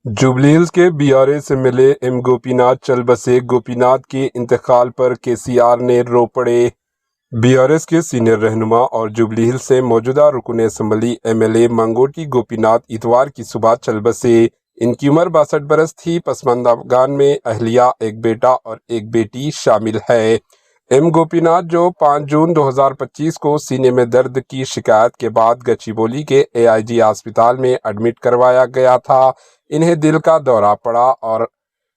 Jubilee hills के BRA से मिले एम गोपीनाथ चल बसे। गोपीनाथ के इंतकाल पर केसीआर ने रो पड़े। बीआरएस के सीनियर रहनुमा और जुबली हिल्स से मौजूदा रुकन असम्बली एमएलए मंगोटी गोपीनाथ इतवार की सुबह चल बसे। इनकी उम्र 62 बरस थी। पसमानदागान में अहलिया, एक बेटा और एक बेटी शामिल है। एम गोपीनाथ, जो 5 जून 2025 को सीने में दर्द की शिकायत के बाद गच्चीबोली के एआईजी अस्पताल में एडमिट करवाया गया था, इन्हें दिल का दौरा पड़ा और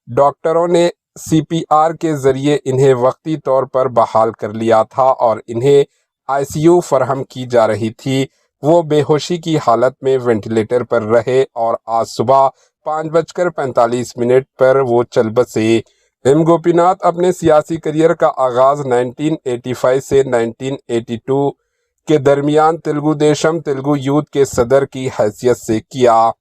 डॉक्टरों ने सीपीआर के जरिए इन्हें वक्ती तौर पर बहाल कर लिया था और इन्हें आईसीयू फराहम की जा रही थी। वो बेहोशी की हालत में वेंटिलेटर पर रहे और आज सुबह 5:45 पर वो चल बसे। एम गोपीनाथ अपने सियासी करियर का आगाज 1985 से 1982 के दरमियान तेलुगु देशम तेलुगु यूथ के सदर की हैसियत से किया।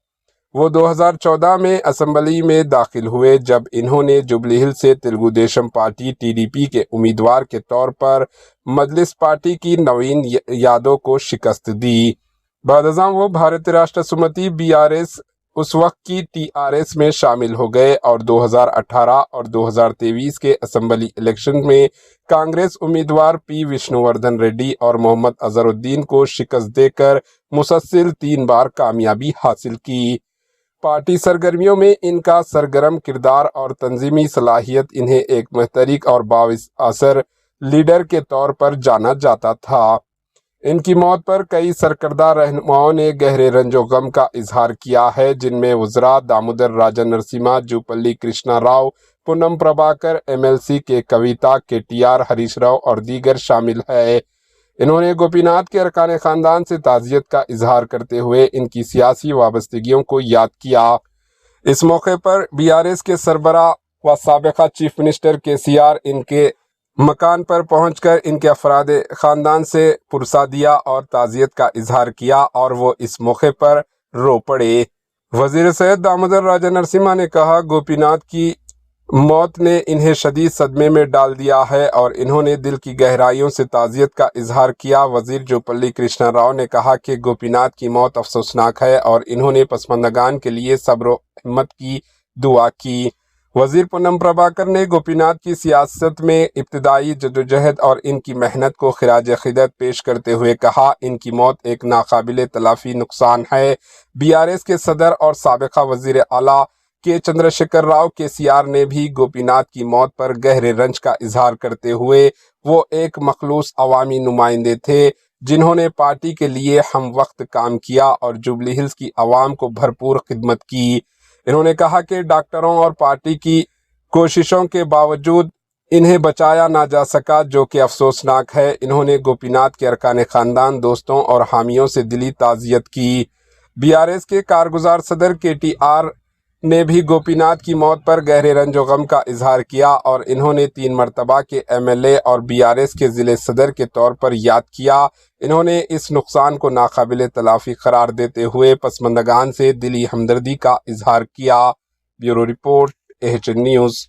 वो 2014 में असम्बली में दाखिल हुए, जब इन्होंने जुबली हिल्स से तेलुगु देशम पार्टी टीडीपी के उम्मीदवार के तौर पर मजलिस पार्टी की नवीन यादव को शिकस्त दी। बाद वो भारतीय राष्ट्र सुमति बीआरएस उस वक्त की टीआरएस में शामिल हो गए और 2018 और 2023 के असम्बली इलेक्शन में कांग्रेस उम्मीदवार पी विष्णुवर्धन रेड्डी और मोहम्मद अजहरुद्दीन को शिकस्त देकर मुसलसल 3 बार कामयाबी हासिल की। पार्टी सरगर्मियों में इनका सरगर्म किरदार और तंजीमी सलाहियत इन्हें एक मुहतरिक और बाविस असर लीडर के तौर पर जाना जाता था। इनकी मौत पर कई सरकर्दा रहनुमाओं ने गहरे रंजो गम का इजहार किया है, जिनमें वज़रा दामोदर राजा नरसिम्हा, जूपल्ली कृष्णा राव, पूनम प्रभाकर, एमएलसी के कविता, केटीआर, हरीश राव और दीगर शामिल है। इन्होंने गोपीनाथ के अरकान खानदान से ताज़ियत का इजहार करते हुए इनकी सियासी वाबस्तगियों को याद किया। इस मौके पर बीआरएस के सरबराह व साबिक़ा चीफ मिनिस्टर केसीआर इनके मकान पर पहुंचकर इनके अफराद खानदान से पुरसादिया और ताज़ियत का इजहार किया और वो इस मौके पर रो पड़े। वजीर सैयद दामोदर राजा नरसिम्हा ने कहा, गोपीनाथ की मौत ने इन्हें शदीद सदमे में डाल दिया है और इन्होंने दिल की गहराइयों से ताज़ियत का इजहार किया। वजीर जूपल्ली कृष्णा राव ने कहा कि गोपीनाथ की मौत अफसोसनाक है और इन्होंने पसमानदागान के लिए सब्र व हिम्मत की दुआ की। वजीर पूनम प्रभाकर ने गोपीनाथ की सियासत में इब्तिदाई जदोजहद और इनकी मेहनत को खिराज अक़ीदत पेश करते हुए कहा, इनकी मौत एक नाकाबिले तलाफी नुकसान है। बीआरएस के सदर और साबिक़ा वजीर आला के चंद्रशेखर राव केसीआर ने भी गोपीनाथ की मौत पर गहरे रंज का इजहार करते हुए, वो एक मखलूस अवामी नुमाइंदे थे जिन्होंने पार्टी के लिए हम वक्त काम किया और जुबली हिल्स की आवाम को भरपूर खिदमत की। इन्होंने कहा कि डॉक्टरों और पार्टी की कोशिशों के बावजूद इन्हें बचाया ना जा सका, जो कि अफसोसनाक है। इन्होंने गोपीनाथ के अरकान खानदान, दोस्तों और हामियों से दिली ताज़ियत की। बीआरएस के कारगुजार सदर केटीआर ने भी गोपीनाथ की मौत पर गहरे रंजो गम का इजहार किया और इन्होंने 3 मरतबा के एमएलए और बीआरएस के ज़िले सदर के तौर पर याद किया। इन्होंने इस नुकसान को नाकाबिले तलाफी करार देते हुए पसमानदागान से दिली हमदर्दी का इजहार किया। Bureau report, AHN news.